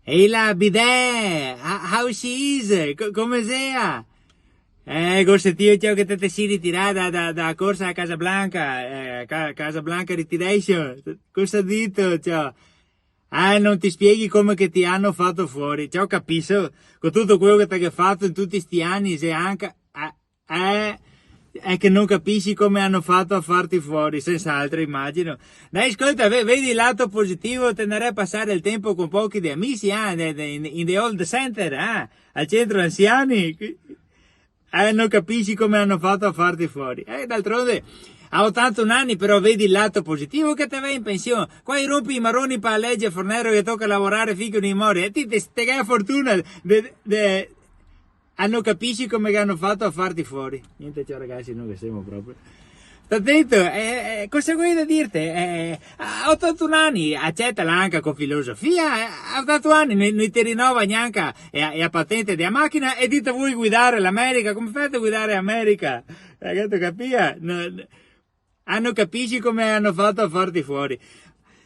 Ehi là, bidet, how she is? Come sia? Forse io ciò che te si ritirata da corsa a Casablanca, Casablanca Retiration, cosa ha detto, ciao? Non ti spieghi come che ti hanno fatto fuori, ciao, capisco, con tutto quello che ti hai fatto in tutti sti anni, se anche, è che non capisci come hanno fatto a farti fuori, senz'altro immagino. Dai, ascolta, vedi il lato positivo, tenderei a passare il tempo con pochi di amici, in the old center, al centro anziani. Non capisci come hanno fatto a farti fuori. D'altronde, a 81 anni però vedi il lato positivo che te vai in pensione. Qua rompi i marroni per la legge Fornero che tocca lavorare finché non muore. E ti stai fortuna non capisci come hanno fatto a farti fuori. Niente, ciao ragazzi, non che siamo proprio. Sta detto, cosa vuoi da dirti? A 81 anni accettala anche con filosofia, a 81 anni non ti rinnova neanche la patente della macchina e dite vuoi guidare l'America, come fate a guidare l'America? Ragazzi, capia? Non capisci come hanno fatto a farti fuori.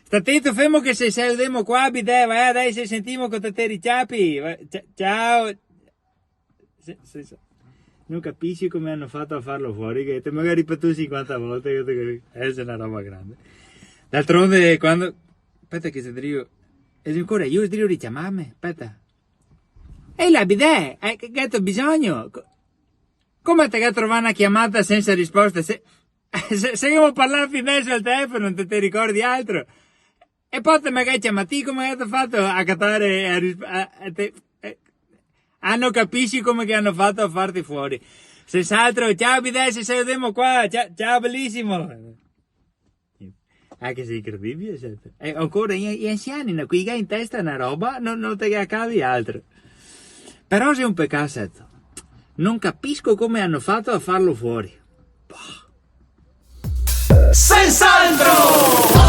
Sta attento, fermo che se salutiamo qua, bidè, vai, dai, se sentiamo con te ricciapi. Ciao. Non capisci come hanno fatto a farlo fuori, che te magari ripetuto 50 volte, che è una roba grande. D'altronde, quando... Aspetta che se dico... E ancora io devo richiamarmi, aspetta. Ehi là, bidè, che ho bisogno? Come te che trovare una chiamata senza risposta? Se devo parlare finestra al telefono, non te ricordi altro? E poi te magari chiamati, come hai fatto a cattare non capisci come che hanno fatto a farti fuori. Senz'altro, ciao bidè, se salutiamo qua, ciao bellissimo. Anche se è incredibile, ancora gli anziani, qui in testa una roba, non te accavi altro. Però sei un peccato, non capisco come hanno fatto a farlo fuori. Senz'altro!